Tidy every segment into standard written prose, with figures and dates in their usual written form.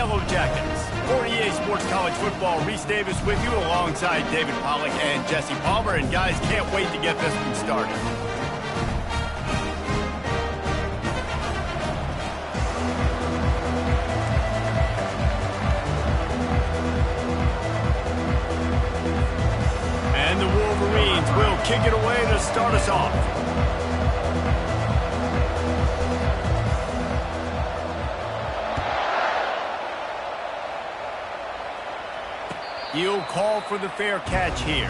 Yellow Jackets. For EA Sports College Football, Reese Davis with you alongside David Pollack and Jesse Palmer. And guys, can't wait to get this one started. And the Wolverines will kick it away to start us off. He'll call for the fair catch here.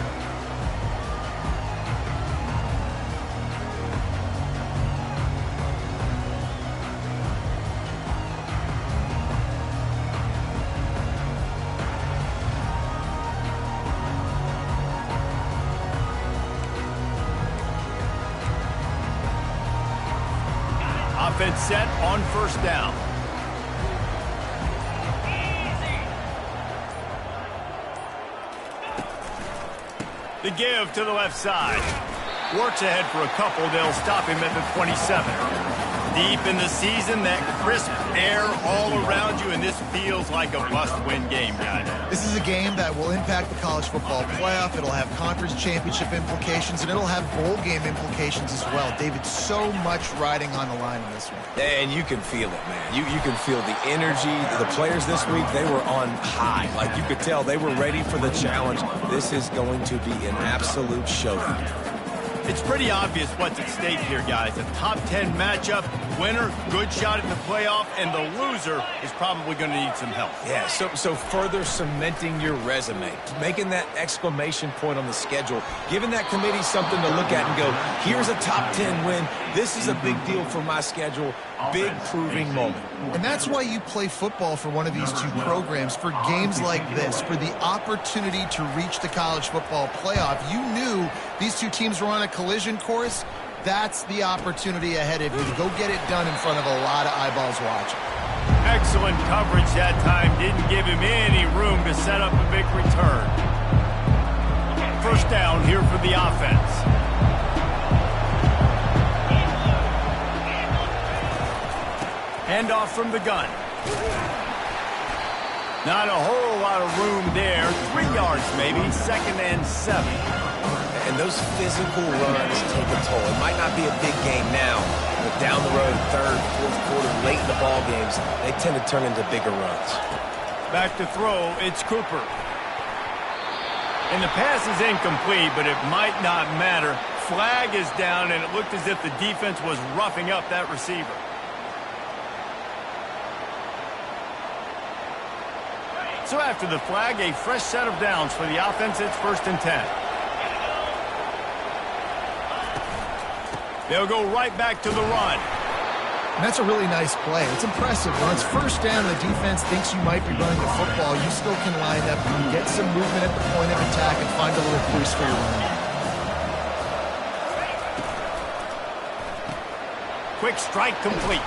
Offense set on first down. The give to the left side. Works ahead for a couple. They'll stop him at the 27. Deep in the season, that crisp air all around you, and this feels like a must-win game, guys. This is a game that will impact the college football playoff. It'll have conference championship implications, and it'll have bowl game implications as well. David, so much riding on the line in this one. And you can feel it, man. You can feel the energy. The players this week, they were on high. Like you could tell, they were ready for the challenge. This is going to be an absolute showdown. It's pretty obvious what's at stake here, guys. A top 10 matchup, winner, good shot at the playoff, and the loser is probably going to need some help. Yeah, so further cementing your resume, making that exclamation point on the schedule, giving that committee something to look at and go, here's a top 10 win. This is a big deal for my schedule. Big proving moment. And that's why you play football for one of these two programs, for games like this, for the opportunity to reach the college football playoff. You knew these two teams were on a collision course. That's the opportunity ahead of you to go get it done in front of a lot of eyeballs watching. Excellent coverage that time. Didn't give him any room to set up a big return. First down here for the offense. Handoff from the gun. Not a whole lot of room there. 3 yards maybe, 2nd and 7. And those physical runs take a toll. It might not be a big game now, but down the road, 3rd, 4th quarter, late in the ball games, they tend to turn into bigger runs. Back to throw, it's Cooper. And the pass is incomplete, but it might not matter. Flag is down, and it looked as if the defense was roughing up that receiver. So after the flag, a fresh set of downs for the offense. It's 1st and 10. They'll go right back to the run. And that's a really nice play. It's impressive. When it's 1st down, the defense thinks you might be running the football. You still can line up and get some movement at the point of attack and find a little boost for your running. Quick strike complete.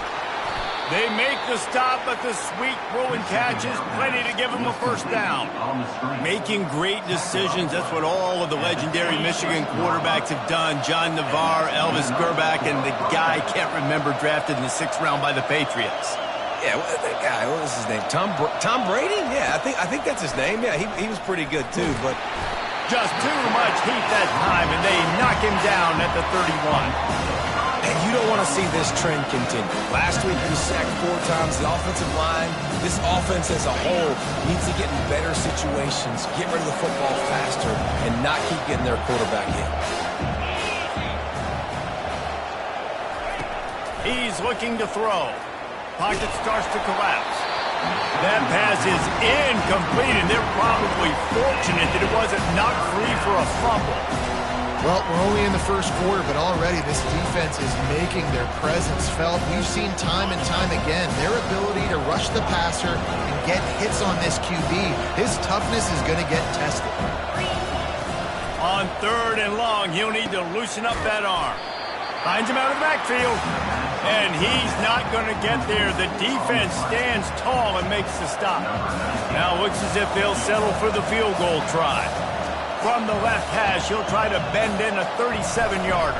They make the stop, but the sweet throw and catch is plenty to give them a 1st down. Making great decisions, that's what all of the legendary Michigan quarterbacks have done. John Navarre, Elvis Gerbach, and the guy I can't remember drafted in the 6th round by the Patriots. Yeah, that guy, what was his name? Tom Brady? Yeah, I think that's his name. Yeah, he was pretty good too, but just too much heat that time, and they knock him down at the 31. And you don't want to see this trend continue. Last week, he was sacked 4 times. The offensive line, this offense as a whole, needs to get in better situations, get rid of the football faster, and not keep getting their quarterback hit. He's looking to throw. Pocket starts to collapse. That pass is incomplete, and they're probably fortunate that it wasn't knocked free for a fumble. Well, we're only in the 1st quarter, but already this defense is making their presence felt. We've seen time and time again their ability to rush the passer and get hits on this QB. His toughness is going to get tested. On 3rd and long, he'll need to loosen up that arm. Finds him out of the backfield, and he's not going to get there. The defense stands tall and makes the stop. Now looks as if they'll settle for the field goal try. From the left hash, he'll try to bend in a 37-yarder.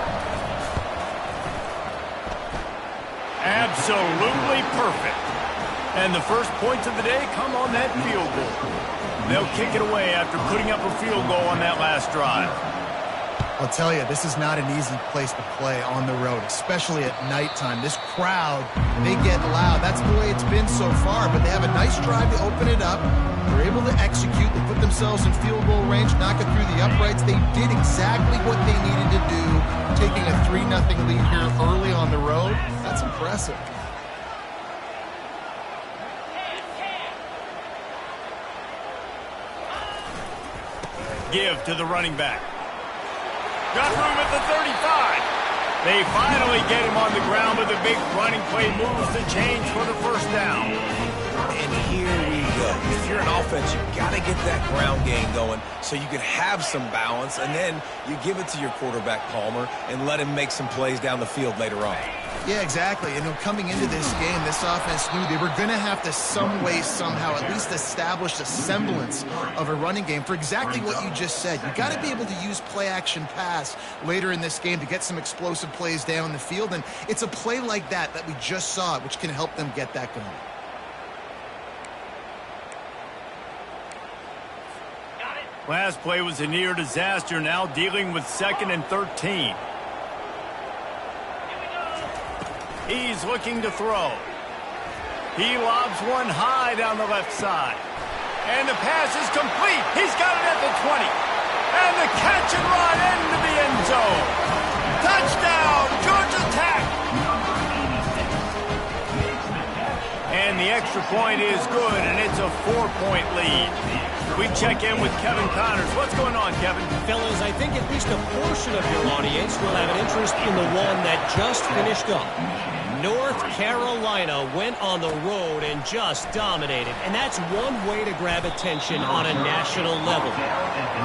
Absolutely perfect. And the first points of the day come on that field goal. They'll kick it away after putting up a field goal on that last drive. I'll tell you, this is not an easy place to play on the road, especially at nighttime. This crowd, they get loud. That's the way it's been so far, but they have a nice drive to open it up. They're able to execute. They put themselves in field goal range, knock it through the uprights. They did exactly what they needed to do, taking a 3-0 lead here early on the road. That's impressive. Give to the running back. Got room at the 35. They finally get him on the ground with a big running play, moves the chains for the first down. And here we go. If you're an offense, you've got to get that ground game going so you can have some balance, and then you give it to your quarterback, Palmer, and let him make some plays down the field later on. Yeah, exactly. And coming into this game, this offense knew they were going to have to some way, somehow, at least establish a semblance of a running game for exactly what you just said. You got to be able to use play-action pass later in this game to get some explosive plays down the field. And it's a play like that we just saw, which can help them get that going. Last play was a near disaster, now dealing with 2nd and 13. He's looking to throw. He lobs one high down the left side. And the pass is complete. He's got it at the 20. And the catch and run into the end zone. Touchdown, Georgia Tech. And the extra point is good, and it's a 4-point lead. We check in with Kevin Connors. What's going on, Kevin? Fellas, I think at least a portion of your audience will have an interest in the one that just finished up. North Carolina went on the road and just dominated, and that's one way to grab attention on a national level.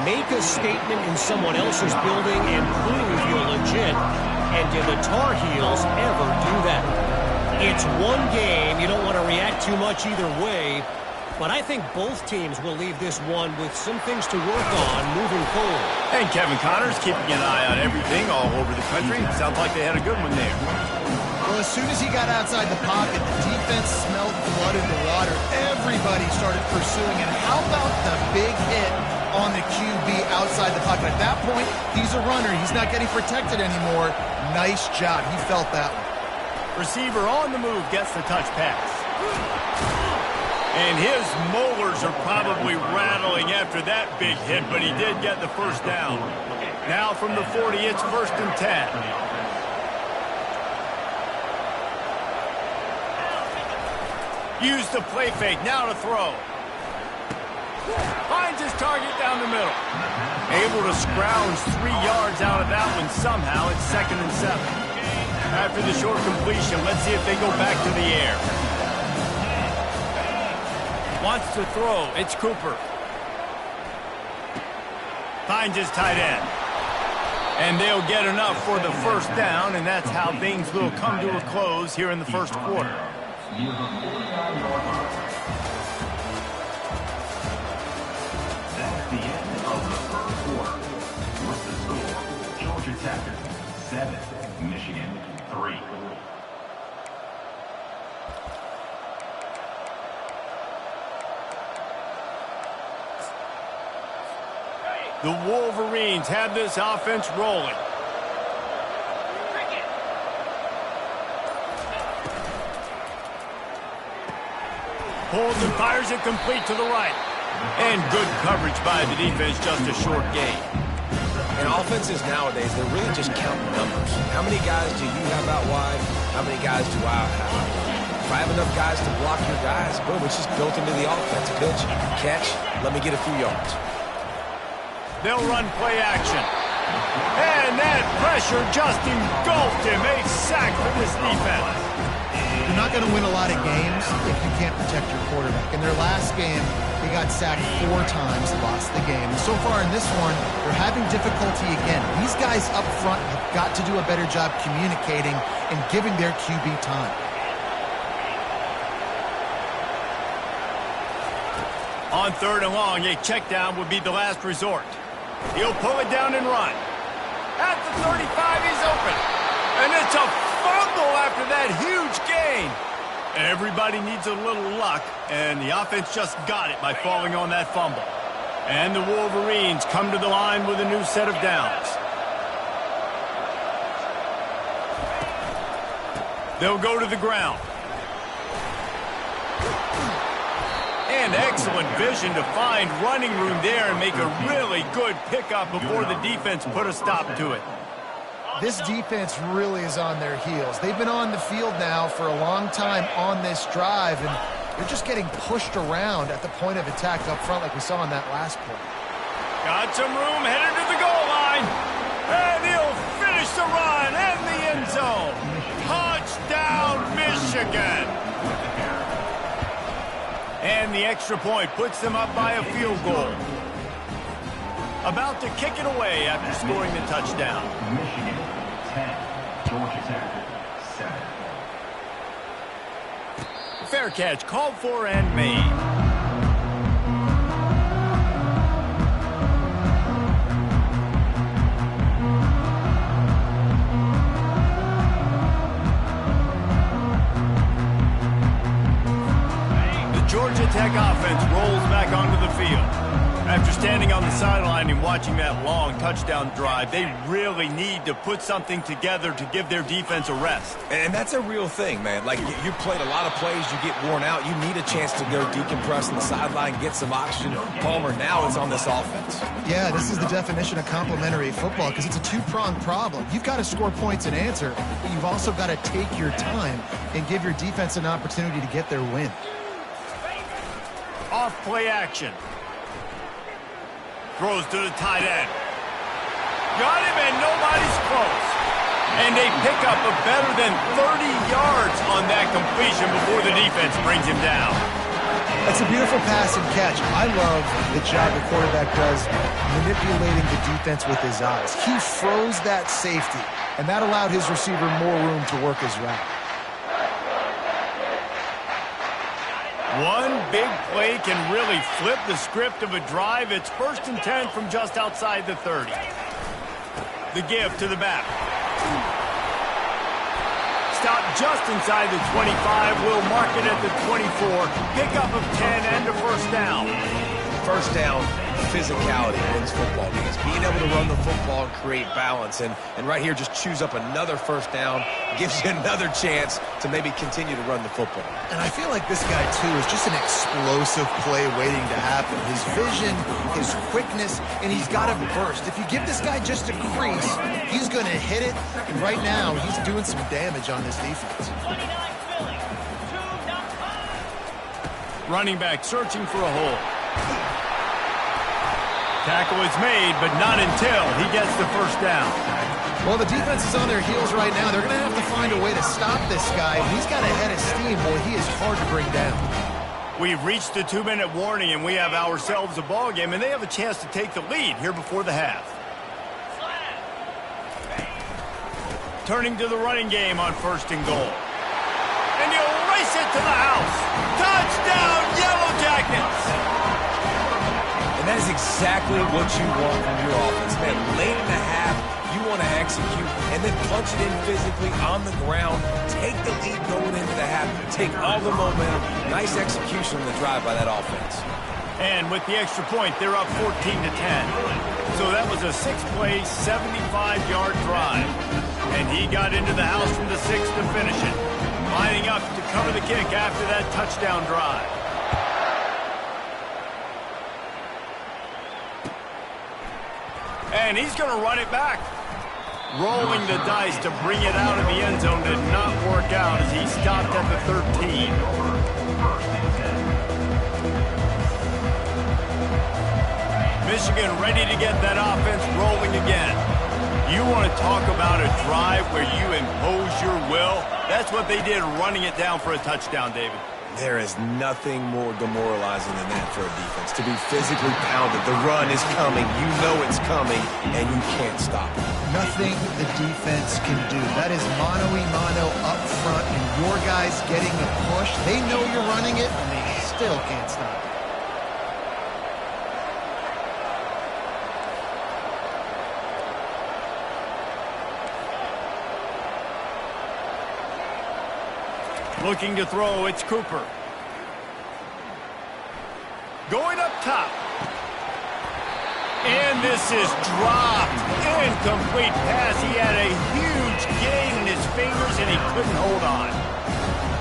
Make a statement in someone else's building and prove you're legit, and did the Tar Heels ever do that? It's one game. You don't want to react too much either way, but I think both teams will leave this one with some things to work on moving forward. And Kevin Connors keeping an eye on everything all over the country. Sounds like they had a good one there. Well, as soon as he got outside the pocket, the defense smelled blood in the water. Everybody started pursuing. And how about the big hit on the QB outside the pocket? At that point, he's a runner. He's not getting protected anymore. Nice job. He felt that one. Receiver on the move gets the touch pass. And his molars are probably rattling after that big hit, but he did get the first down. Now from the 40, it's 1st and 10. Use the play fake, now to throw. Finds his target down the middle. Able to scrounge 3 yards out of that one somehow. It's 2nd and 7. After the short completion, let's see if they go back to the air. Wants to throw, it's Cooper. Finds his tight end. And they'll get enough for the first down, and that's how things will come to a close here in the first quarter. That's the end of the first quarter. What's the score? Georgia Tech 7, Michigan 3. The Wolverines have this offense rolling. Pulls and fires it complete to the right. And good coverage by the defense, just a short gain. And offenses nowadays, they're really just counting numbers. How many guys do you have out wide? How many guys do I have out wide? If I have enough guys to block your guys, boom, it's just built into the offense. Pitch, catch, let me get a few yards. They'll run play action. And that pressure just engulfed him. A sack for this defense. You're not going to win a lot of games if you can't protect your quarterback. In their last game, they got sacked 4 times, lost the game. And so far in this one, they're having difficulty again. These guys up front have got to do a better job communicating and giving their QB time. On 3rd and long, a check down would be the last resort. He'll pull it down and run. At the 35, he's open. And it's a fumble after that huge gain. Everybody needs a little luck, and the offense just got it by falling on that fumble. And the Wolverines come to the line with a new set of downs. They'll go to the ground. And excellent vision to find running room there and make a really good pickup before the defense put a stop to it. This defense really is on their heels. They've been on the field now for a long time on this drive, and they're just getting pushed around at the point of attack up front like we saw on that last play. Got some room, headed to the goal line. And he'll finish the run and the end zone. Touchdown, Michigan. And the extra point puts them up by a field goal. About to kick it away after scoring the touchdown. Michigan 10, Georgia Tech 7. Fair catch called for and made. The Georgia Tech offense rolls back onto the field. After standing on the sideline and watching that long touchdown drive, they really need to put something together to give their defense a rest. And that's a real thing, man. Like, you played a lot of plays, you get worn out, you need a chance to go decompress on the sideline, get some oxygen. Palmer now is on this offense. Yeah, this is the definition of complementary football because it's a two-pronged problem. You've got to score points and answer, but you've also got to take your time and give your defense an opportunity to get their win. Off play action. Throws to the tight end. Got him, and nobody's close. And they pick up a better than 30 yards on that completion before the defense brings him down. That's a beautiful pass and catch. I love the job the quarterback does manipulating the defense with his eyes. He froze that safety, and that allowed his receiver more room to work his route. One big play can really flip the script of a drive. It's 1st and 10 from just outside the 30. The give to the back. Stop just inside the 25. We'll mark it at the 24. Pickup of 10 and a first down. First down, physicality wins football games. Being able to run the football and create balance. And right here, just choose up another first down. Gives you another chance to maybe continue to run the football. And I feel like this guy, too, is just an explosive play waiting to happen. His vision, his quickness, and he's got a burst. If you give this guy just a crease, he's going to hit it. And right now, he's doing some damage on this defense. Running back searching for a hole. Tackle is made, but not until he gets the first down. Well, the defense is on their heels right now. They're going to have to find a way to stop this guy. He's got a head of steam. Boy, he is hard to bring down. We've reached the 2-minute warning, and we have ourselves a ball game, and they have a chance to take the lead here before the half. Turning to the running game on 1st and goal. And he'll race it to the house. Touchdown, Yellow Jackets! And that is exactly what you want from your offense, man. Late in the half, you want to execute and then punch it in physically on the ground. Take the lead going into the half. Take all the momentum. Nice execution on the drive by that offense. And with the extra point, they're up 14-10. So that was a 6-play, 75-yard drive. And he got into the house from the 6 to finish it. Lining up to cover the kick after that touchdown drive. And he's going to run it back. Rolling the dice to bring it out of the end zone did not work out as he stopped at the 13. Michigan ready to get that offense rolling again. You want to talk about a drive where you impose your will? That's what they did, running it down for a touchdown, David. There is nothing more demoralizing than that for a defense. To be physically pounded. The run is coming. You know it's coming, and you can't stop it. Nothing the defense can do. That is mano-a-mano up front, and your guys getting a push. They know you're running it, and they still can't stop it. Looking to throw, it's Cooper. Going up top. And this is dropped. Incomplete pass. He had a huge gain in his fingers, and he couldn't hold on.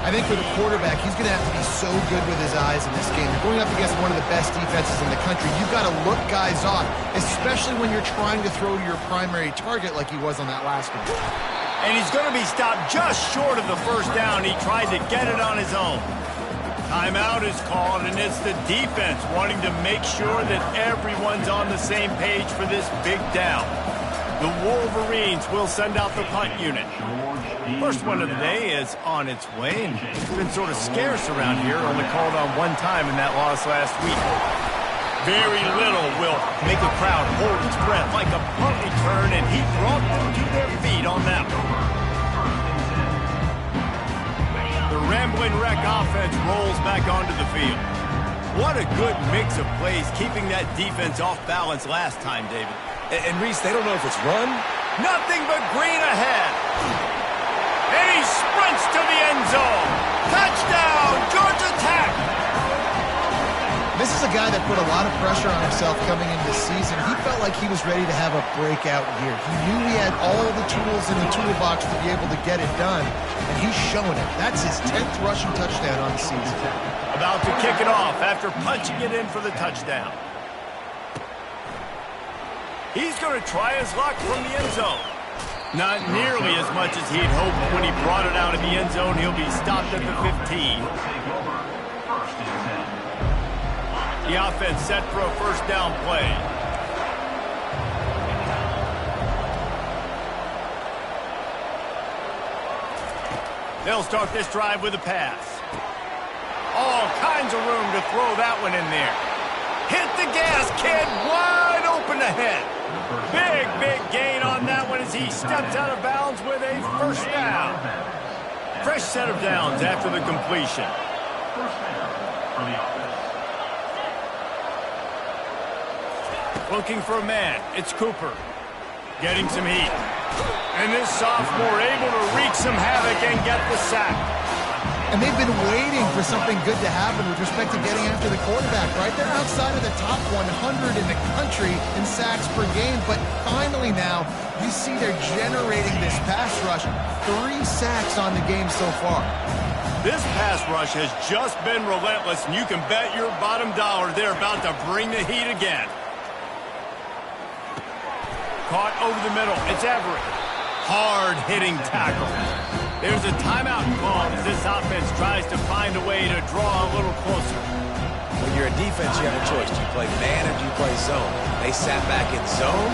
I think for the quarterback, he's going to have to be so good with his eyes in this game. You're going up against one of the best defenses in the country. You've got to look guys off, especially when you're trying to throw to your primary target like he was on that last one. And he's going to be stopped just short of the first down. He tried to get it on his own. Timeout is called, and it's the defense wanting to make sure that everyone's on the same page for this big down. The Wolverines will send out the punt unit. First one of the day is on its way, and it's been sort of scarce around here, only called on one time in that loss last week. Very little will make a crowd hold its breath like a punt return, and he brought them to their feet on that one. The Rambling Wreck offense rolls back onto the field. What a good mix of plays, keeping that defense off balance last time, David. And Reese, they don't know if it's run. Nothing but green ahead. And he sprints to the end zone. Touchdown, Georgia Tech. This is a guy that put a lot of pressure on himself coming into the season. He felt like he was ready to have a breakout year. He knew he had all the tools in the toolbox to be able to get it done, and he's showing it. That's his 10th rushing touchdown on the season. About to kick it off after punching it in for the touchdown. He's going to try his luck from the end zone. Not nearly as much as he'd hoped when he brought it out of the end zone. He'll be stopped at the 15. The offense set for a first down play. They'll start this drive with a pass. All kinds of room to throw that one in there. Hit the gas, kid. Wide open ahead. Big gain on that one as he steps out of bounds with a first down. Fresh set of downs after the completion. First down for the offense. Looking for a man. It's Cooper. Getting some heat. And this sophomore able to wreak some havoc and get the sack. And they've been waiting for something good to happen with respect to getting after the quarterback, right? They're outside of the top 100 in the country in sacks per game, but finally now you see they're generating this pass rush. 3 sacks on the game so far. This pass rush has just been relentless, and you can bet your bottom dollar they're about to bring the heat again. Caught over the middle. It's Everett. Hard-hitting tackle. There's a timeout called as this offense tries to find a way to draw a little closer. When you're a defense, you have a choice. Do you play man or do you play zone? They sat back in zone.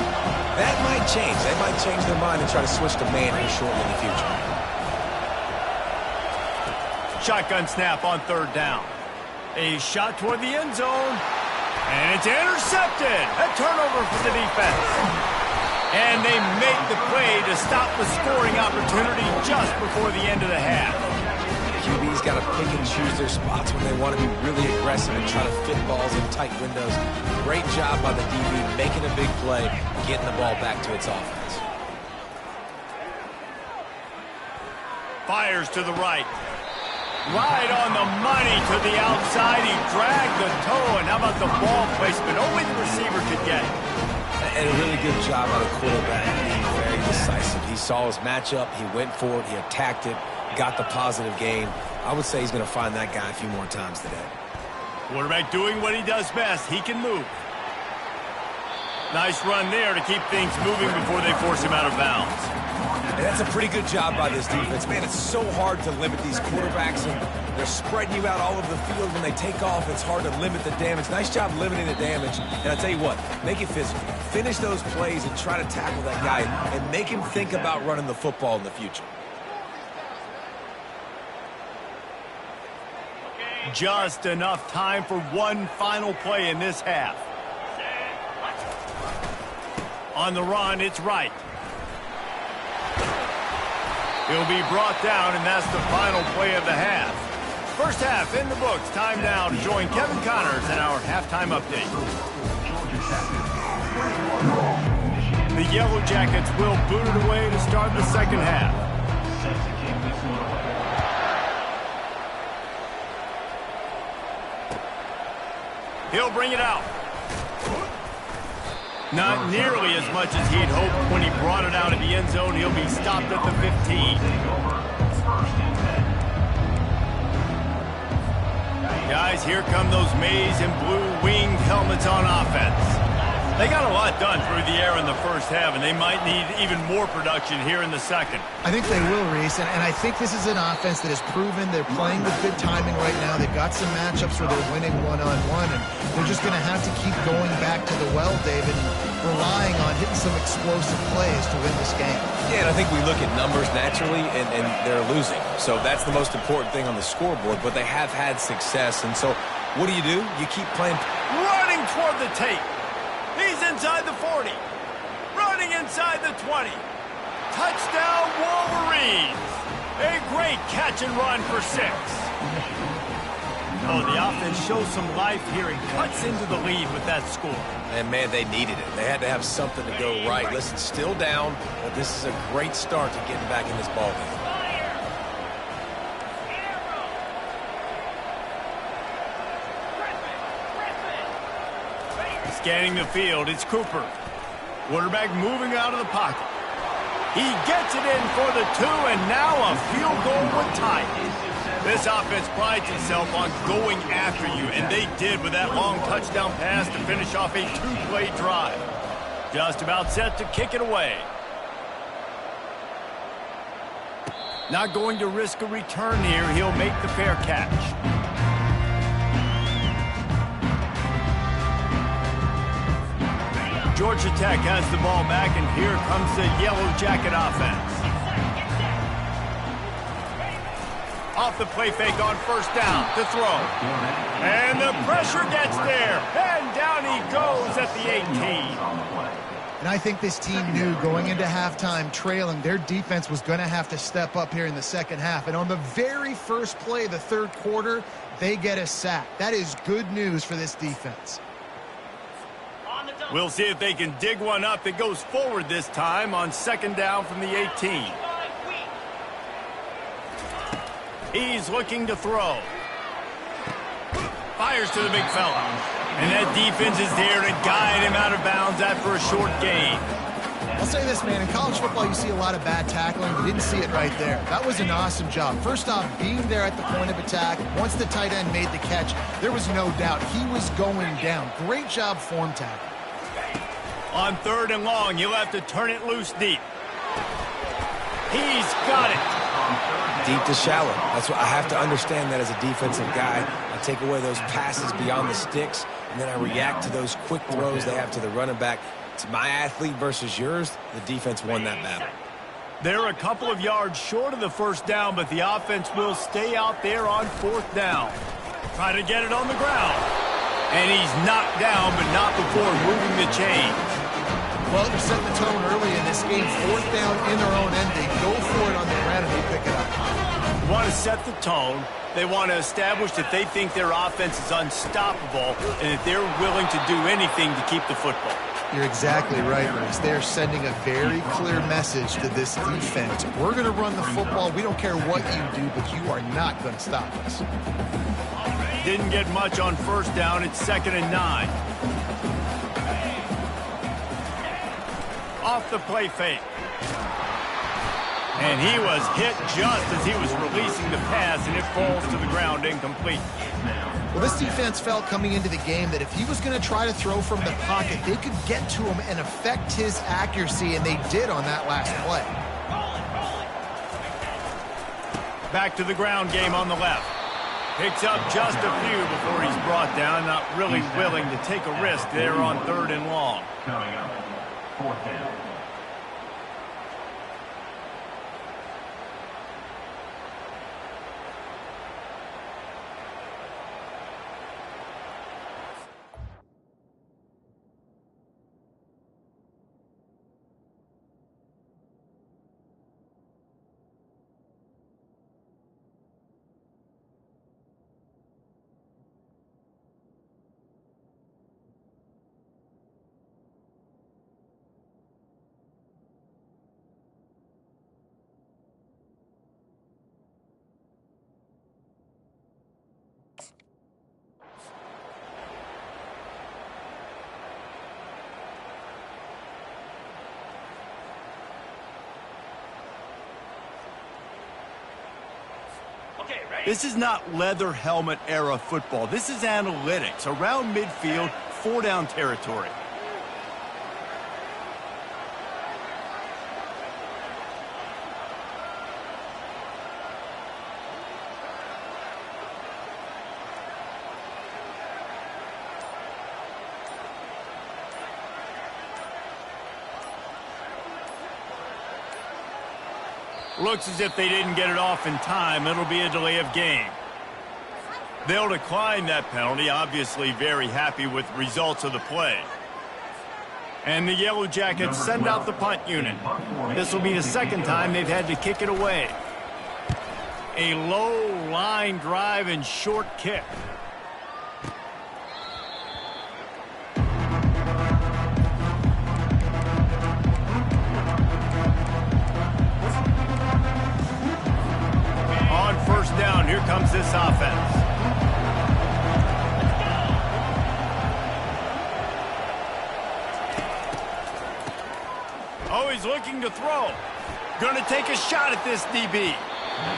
That might change. They might change their mind and try to switch to man here shortly in the future. Shotgun snap on third down. A shot toward the end zone. And it's intercepted. A turnover for the defense. And they make the play to stop the scoring opportunity just before the end of the half. QB's got to pick and choose their spots when they want to be really aggressive and try to fit balls in tight windows. Great job by the DB making a big play, getting the ball back to its offense. Fires to the right. Right on the money to the outside. He dragged the toe, and how about the ball placement? Only the receiver could get it. And a really good job by the quarterback, being very decisive. He saw his matchup, he went for it, he attacked it, got the positive gain. I would say he's going to find that guy a few more times today. Quarterback doing what he does best. He can move. Nice run there to keep things moving before they force him out of bounds. And that's a pretty good job by this defense. Man, it's so hard to limit these quarterbacks, and they're spreading you out all over the field. When they take off, it's hard to limit the damage. Nice job limiting the damage. And I tell you what, make it physical. Finish those plays and try to tackle that guy and make him think about running the football in the future. Just enough time for one final play in this half. On the run, it's Wright. He'll be brought down, and that's the final play of the half. First half in the books. Time now to join Kevin Connors in our halftime update. The Yellow Jackets will boot it away to start the second half. He'll bring it out. Not nearly as much as he'd hoped when he brought it out of the end zone. He'll be stopped at the 15. Guys, here come those maize and blue winged helmets on offense. They got a lot done through the air in the first half, and they might need even more production here in the second. I think they will, Reese, and I think this is an offense that has proven they're playing with good timing right now. They've got some matchups where they're winning one-on-one, and they're just going to have to keep going back to the well, David, and relying on hitting some explosive plays to win this game. Yeah, and I think we look at numbers naturally, and they're losing. So that's the most important thing on the scoreboard, but they have had success. And so what do? You keep playing. Running toward the tape. He's inside the 40. Running inside the 20. Touchdown, Wolverines. A great catch and run for 6. Oh, the offense shows some life here and cuts into the lead with that score. And, man, they needed it. They had to have something to go right. Listen, still down, but this is a great start to getting back in this ballgame. Scanning the field, it's Cooper. Quarterback moving out of the pocket. He gets it in for the 2, and now a field goal would tie it. This offense prides itself on going after you, and they did with that long touchdown pass to finish off a 2-play drive. Just about set to kick it away. Not going to risk a return here. He'll make the fair catch. Georgia Tech has the ball back, and here comes the Yellow Jacket offense. Off the play fake on first down to throw. And the pressure gets there. And down he goes at the 18. And I think this team knew going into halftime trailing, their defense was going to have to step up here in the second half. And on the very first play of the third quarter, they get a sack. That is good news for this defense. We'll see if they can dig one up that goes forward this time on second down from the 18. He's looking to throw. Fires to the big fella. And that defense is there to guide him out of bounds after a short gain. I'll say this, man. In college football, you see a lot of bad tackling. You didn't see it right there. That was an awesome job. First off, being there at the point of attack. Once the tight end made the catch, there was no doubt he was going down. Great job form tackle. On third and long, he'll have to turn it loose deep. He's got it. Deep to shallow. That's what I have to understand that as a defensive guy. I take away those passes beyond the sticks, and then I react to those quick throws they have to the running back. It's my athlete versus yours. The defense won that battle. They're a couple of yards short of the first down, but the offense will stay out there on fourth down. Try to get it on the ground. And he's knocked down, but not before moving the chains. Well, they're setting the tone early in this game. Fourth down in their own end. They go for it on the ground, and they pick it up. They want to set the tone. They want to establish that they think their offense is unstoppable and that they're willing to do anything to keep the football. You're exactly right, Reese. They're sending a very clear message to this defense. We're going to run the football. We don't care what you do, but you are not going to stop us. Didn't get much on first down. It's 2nd and 9. Off the play fake. And he was hit just as he was releasing the pass, and it falls to the ground incomplete. Well, this defense felt coming into the game that if he was going to try to throw from the pocket, they could get to him and affect his accuracy, and they did on that last play. Back to the ground game on the left. Picks up just a few before he's brought down. Not really willing to take a risk there on 3rd and long. Coming up, 4th down. This is not leather helmet era football. This is analytics. Around midfield, 4-down territory. Looks as if they didn't get it off in time. It'll be a delay of game. They'll decline that penalty, obviously very happy with the results of the play. And the Yellow Jackets send out the punt unit. This will be the second time they've had to kick it away. A low line drive and short kick. Down. Here comes this offense. Oh, he's looking to throw. Going to take a shot at this DB.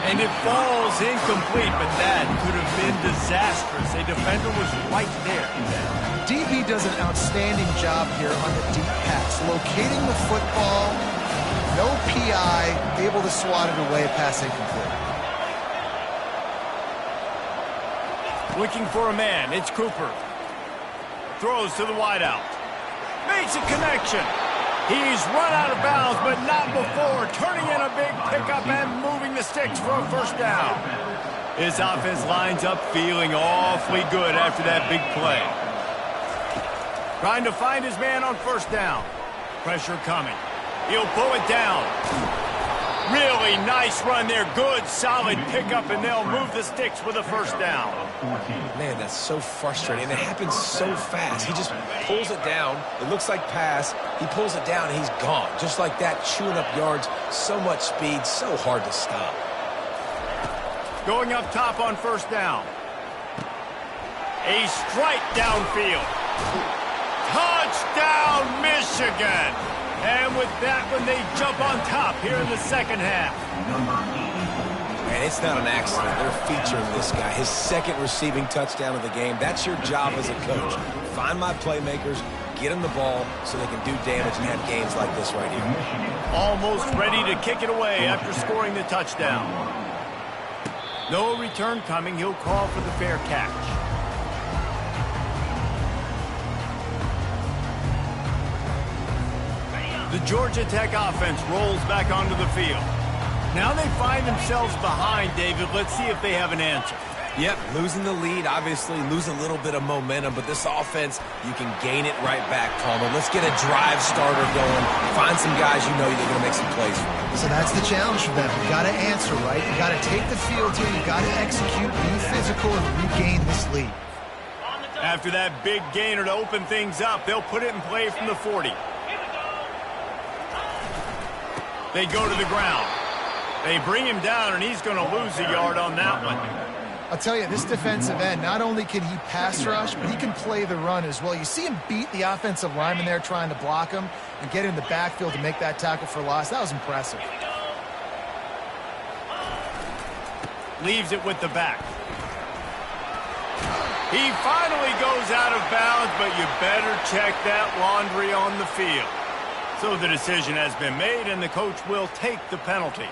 And it falls incomplete, but that could have been disastrous. A defender was right there. DB does an outstanding job here on the deep pass. Locating the football, no PI, able to swat it away, pass incomplete. Looking for a man. It's Cooper. Throws to the wideout. Makes a connection. He's run out of bounds, but not before. Turning in a big pickup and moving the sticks for a first down. His offense lines up feeling awfully good after that big play. Trying to find his man on first down. Pressure coming. He'll pull it down. Really nice run there. Good, solid pickup, and they'll move the sticks with a first down. Man, that's so frustrating. It happens so fast. He just pulls it down. It looks like pass. He pulls it down, and he's gone. Just like that, chewing up yards. So much speed, so hard to stop. Going up top on first down. A strike downfield. Touchdown, Michigan! And with that one, they jump on top here in the second half. And it's not an accident. They're featuring this guy. His second receiving touchdown of the game. That's your job as a coach. Find my playmakers, get them the ball so they can do damage and have games like this right here. Almost ready to kick it away after scoring the touchdown. No return coming. He'll call for the fair catch. The Georgia Tech offense rolls back onto the field. Now they find themselves behind, David. Let's see if they have an answer. Yep, losing the lead, obviously lose a little bit of momentum, but this offense, you can gain it right back, Palmer. Let's get a drive starter going. Find some guys you know you're going to make some plays for. So that's the challenge for them. You got to answer, right? You got to take the field here. You got to execute, be physical, and regain this lead. After that big gainer to open things up, they'll put it in play from the 40. They go to the ground. They bring him down, and he's going to lose a yard on that one. I'll tell you, this defensive end, not only can he pass rush, but he can play the run as well. You see him beat the offensive lineman there trying to block him and get in the backfield to make that tackle for loss. That was impressive. Leaves it with the back. He finally goes out of bounds, but you better check that laundry on the field. So the decision has been made, and the coach will take the penalty.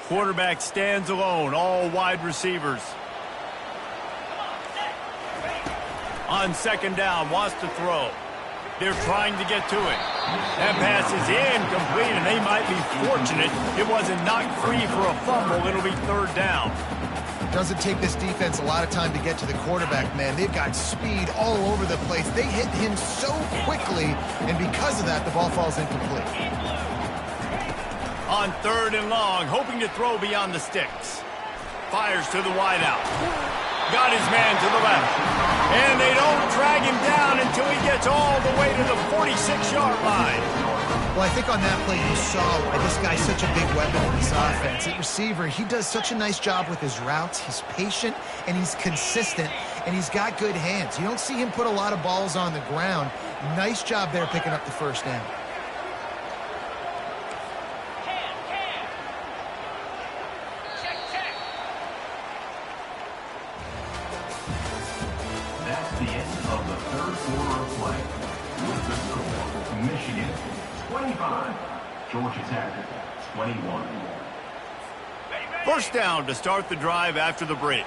Quarterback stands alone, all wide receivers. On second down, wants to throw. They're trying to get to it. That pass is incomplete, and they might be fortunate it wasn't knocked free for a fumble. It'll be third down. Doesn't take this defense a lot of time to get to the quarterback, man. They've got speed all over the place. They hit him so quickly, and because of that, the ball falls incomplete. On third and long, hoping to throw beyond the sticks. Fires to the wideout. Got his man to the left. And they don't drag him down until he gets all the way to the 46-yard line. Well, I think on that play you saw why this guy's such a big weapon in this offense. At receiver, he does such a nice job with his routes. He's patient, and he's consistent, and he's got good hands. You don't see him put a lot of balls on the ground. Nice job there picking up the first down. That's the end of the third quarter of play. With the score, Michigan 25, Georgia Tech 21. First down to start the drive after the break.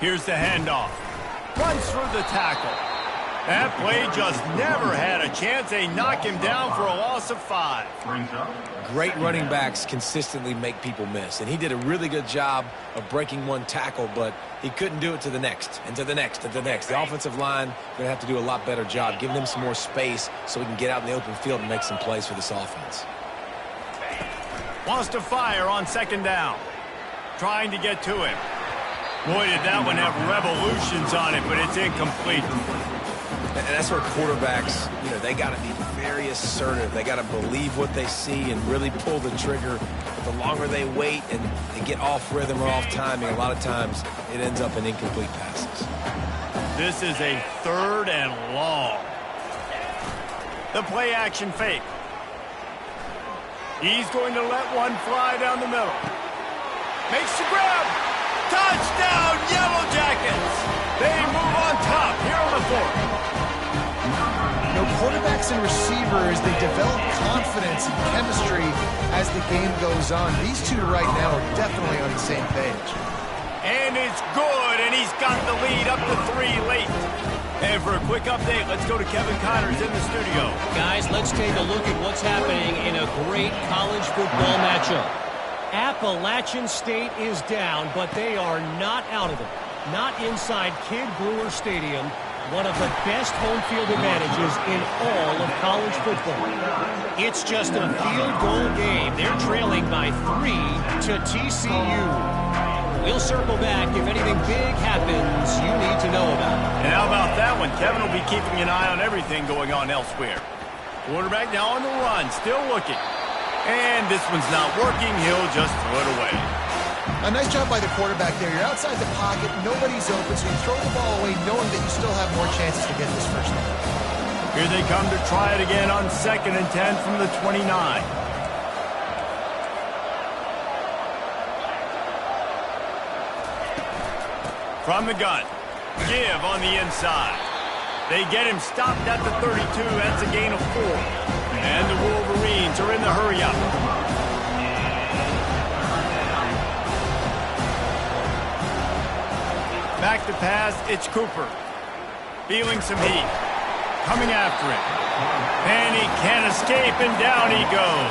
Here's the handoff. Runs through the tackle. That play just never had a chance. They knock him down for a loss of 5. Brings up Great running backs consistently make people miss, and he did a really good job of breaking one tackle, but he couldn't do it to the next, and to the next, and to the next. The offensive line going to have to do a lot better job, giving them some more space so we can get out in the open field and make some plays for this offense. Wants to fire on second down. Trying to get to him. Boy, did that one have revolutions on it, but it's incomplete. And that's where quarterbacks, they got to be very assertive. They got to believe what they see and really pull the trigger. But the longer they wait and they get off rhythm or off timing, a lot of times it ends up in incomplete passes. This is a 3rd and long. The play action fake. He's going to let one fly down the middle. Makes the grab. Touchdown, Yellow Jackets. They move on top here on the 4th. Quarterbacks and receivers, they develop confidence and chemistry as the game goes on. These two right now are definitely on the same page. And it's good, and he's got the lead up to 3 late. And for a quick update, let's go to Kevin Connors in the studio. Guys, let's take a look at what's happening in a great college football matchup. Appalachian State is down, but they are not out of it. Not inside Kidd Brewer Stadium, one of the best home field advantages in all of college football. It's just a field goal game. They're trailing by 3 to TCU. We'll circle back if anything big happens you need to know about. And how about that one? Kevin will be keeping an eye on everything going on elsewhere. Quarterback now on the run, still looking. And this one's not working. He'll just throw it away. A nice job by the quarterback there. You're outside the pocket, nobody's open, so you throw the ball away knowing that you still have more chances to get this first down. Here they come to try it again on 2nd and 10 from the 29. From the gun. Give on the inside. They get him stopped at the 32. That's a gain of 4. And the Wolverines are in the hurry-up. Back to pass, it's Cooper. Feeling some heat. Coming after him. And he can't escape, and down he goes.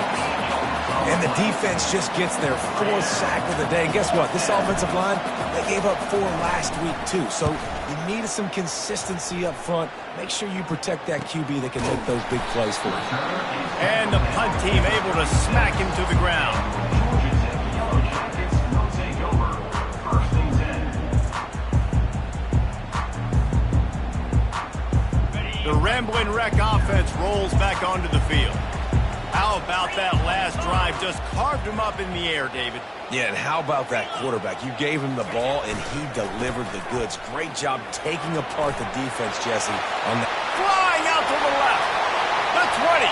And the defense just gets their 4th sack of the day. And guess what? This offensive line, they gave up 4 last week, too. So you need some consistency up front. Make sure you protect that QB that can make those big plays for you. And the punt team able to smack him to the ground. The Ramblin' Wreck offense rolls back onto the field. How about that last drive? Just carved him up in the air, David. Yeah, and how about that quarterback? You gave him the ball, and he delivered the goods. Great job taking apart the defense, Jesse. Flying out to the left. The 20.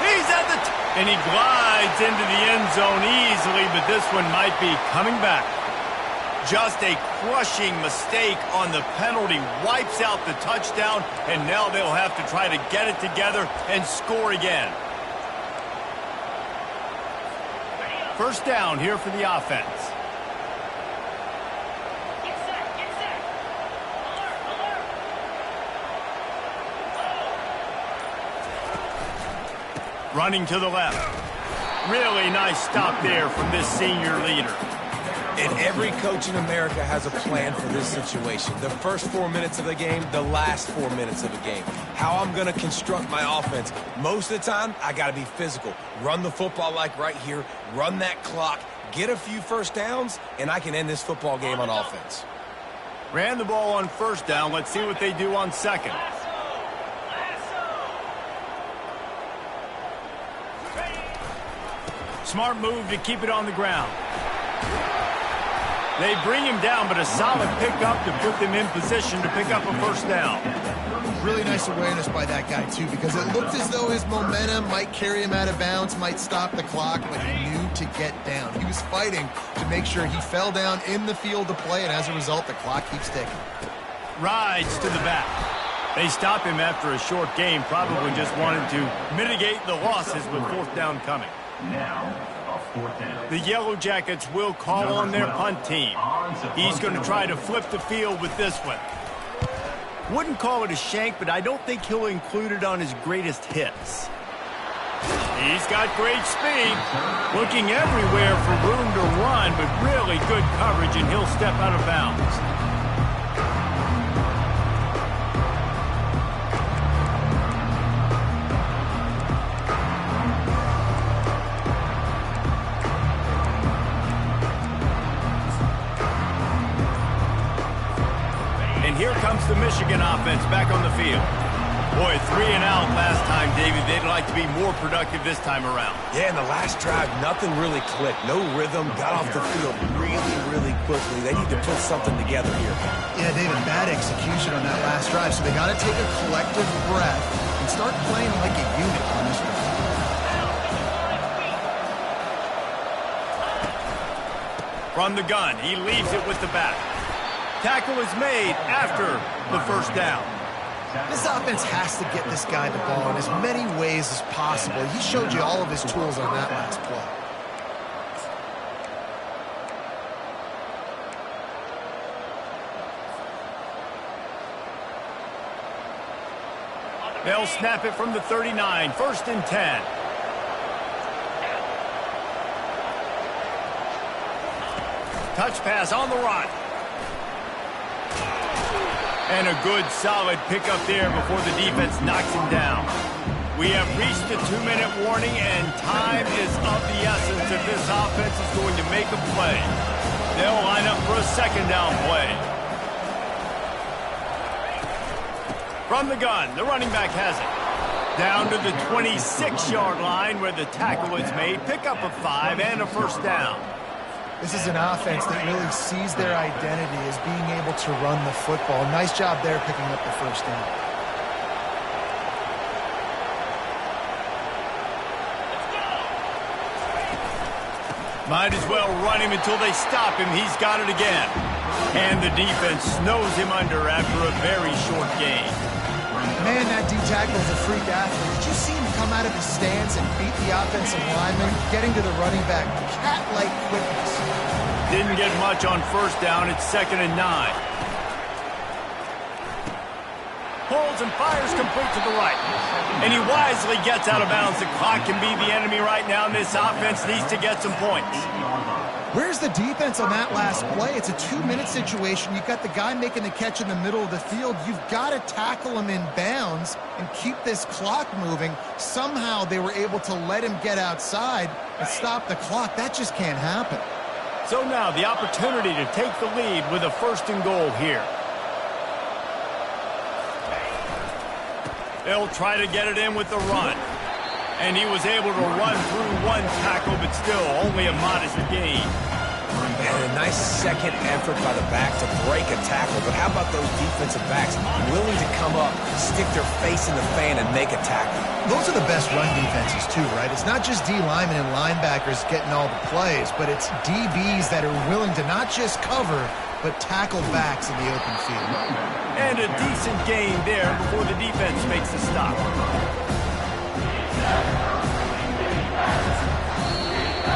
He's at the... and he glides into the end zone easily, but this one might be coming back. Just a crushing mistake on the penalty. Wipes out the touchdown, and now they'll have to try to get it together and score again. First down here for the offense. Running to the left. Really nice stop there from this senior leader. And every coach in America has a plan for this situation. The first 4 minutes of the game, the last 4 minutes of the game. How I'm going to construct my offense. Most of the time, I got to be physical. Run the football like right here. Run that clock. Get a few first downs, and I can end this football game on offense. Ran the ball on first down. Let's see what they do on second. Smart move to keep it on the ground. They bring him down, but a solid pickup to put them in position to pick up a first down. Really nice awareness by that guy, too, because it looked as though his momentum might carry him out of bounds, might stop the clock, but he knew to get down. He was fighting to make sure he fell down in the field to play, and as a result, the clock keeps ticking. Rides to the back. They stop him after a short game, probably just wanted to mitigate the losses with fourth down coming. Now, a fourth down. The Yellow Jackets will call on their punt team. He's going to try to flip the field with this one. Wouldn't call it a shank, but I don't think he'll include it on his greatest hits. He's got great speed. Looking everywhere for room to run, but really good coverage, and he'll step out of bounds. Here comes the Michigan offense back on the field. Boy, 3 and out last time, David. They'd like to be more productive this time around. Yeah, in the last drive, nothing really clicked. No rhythm, got off the field really quickly. They need to put something together here. Yeah, David, bad execution on that last drive, so they got to take a collective breath and start playing like a unit on this drive. From the gun, he leaves it with the back. Tackle is made after the first down. This offense has to get this guy the ball in as many ways as possible. He showed you all of his tools on that last play. They'll snap it from the 39, 1st and 10. Touch pass on the run. And a good, solid pickup there before the defense knocks him down. We have reached the 2-minute warning, and time is of the essence if this offense is going to make a play. They'll line up for a second down play. From the gun, the running back has it. Down to the 26-yard line where the tackle is made. Pick up a 5 and a first down. This is an offense that really sees their identity as being able to run the football. Nice job there picking up the first down. Might as well run him until they stop him. He's got it again. And the defense snows him under after a very short game. Man, that D-tackle is a freak athlete. Did you see him come out of his stance and beat the offensive lineman, getting to the running back? Cat-like quickness. Didn't get much on first down. It's 2nd and 9. Pulls and fires complete to the right. And he wisely gets out of bounds. The clock can be the enemy right now, and this offense needs to get some points. Where's the defense on that last play? It's a 2-minute situation. You've got the guy making the catch in the middle of the field. You've got to tackle him in bounds and keep this clock moving. Somehow they were able to let him get outside and stop the clock. That just can't happen. So now the opportunity to take the lead with a 1st and goal here. They'll try to get it in with the run. And he was able to run through one tackle, but still only a modest gain. And a nice second effort by the back to break a tackle. But how about those defensive backs willing to come up, stick their face in the fan, and make a tackle? Those are the best run defenses, too, right? It's not just D linemen and linebackers getting all the plays, but it's DBs that are willing to not just cover, but tackle backs in the open field. And a decent gain there before the defense makes the stop.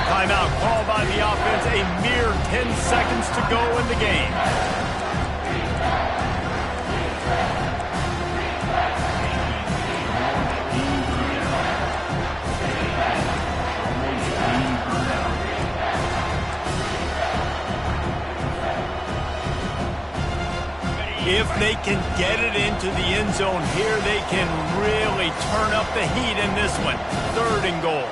Timeout called by the offense. A mere 10 seconds to go in the game. If they can get it into the end zone here, they can really turn up the heat in this one. 3rd and goal.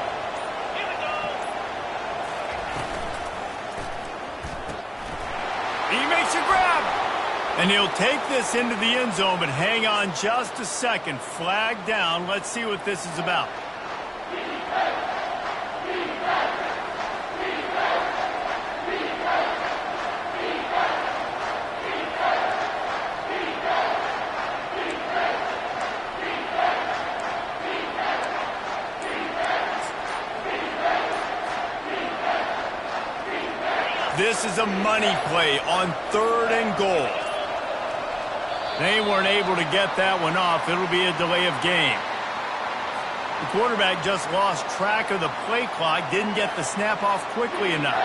He makes a grab. And he'll take this into the end zone, but hang on just a second. Flag down. Let's see what this is about. This is a money play on 3rd and goal. They weren't able to get that one off. It'll be a delay of game. The quarterback just lost track of the play clock, didn't get the snap off quickly enough.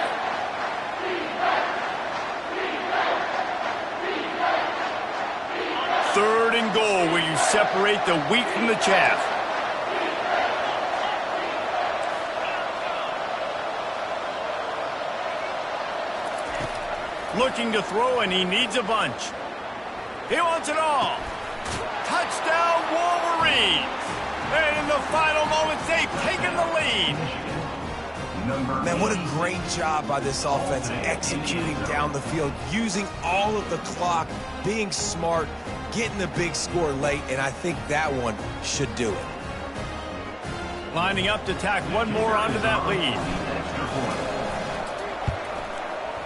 Third and goal, where you separate the wheat from the chaff. Looking to throw, and he needs a bunch. He wants it all. Touchdown, Wolverines. And in the final moments, they've taken the lead. Man, what a great job by this offense executing down the field, using all of the clock, being smart, getting the big score late, and I think that one should do it. Lining up to tack one more onto that lead.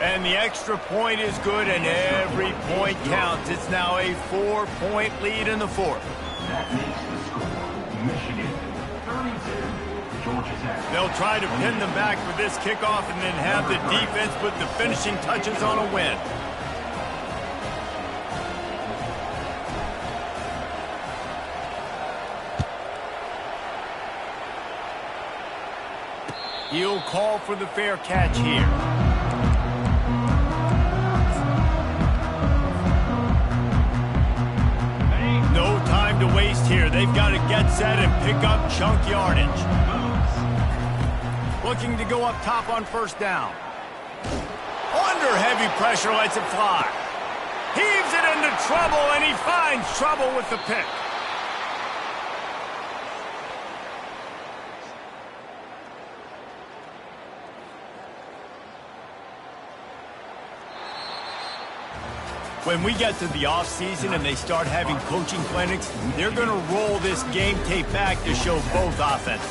And the extra point is good, and every point counts. It's now a 4-point lead in the 4th. That makes the score Michigan 32, Georgia Tech. They'll try to pin them back with this kickoff and then have the defense put the finishing touches on a win. He'll call for the fair catch here. No time to waste here. They've got to get set and pick up chunk yardage. Looking to go up top on 1st down. Under heavy pressure, lets it fly. Heaves it into trouble, and he finds trouble with the pick. When we get to the offseason and they start having coaching clinics, they're going to roll this game tape back to show both offenses.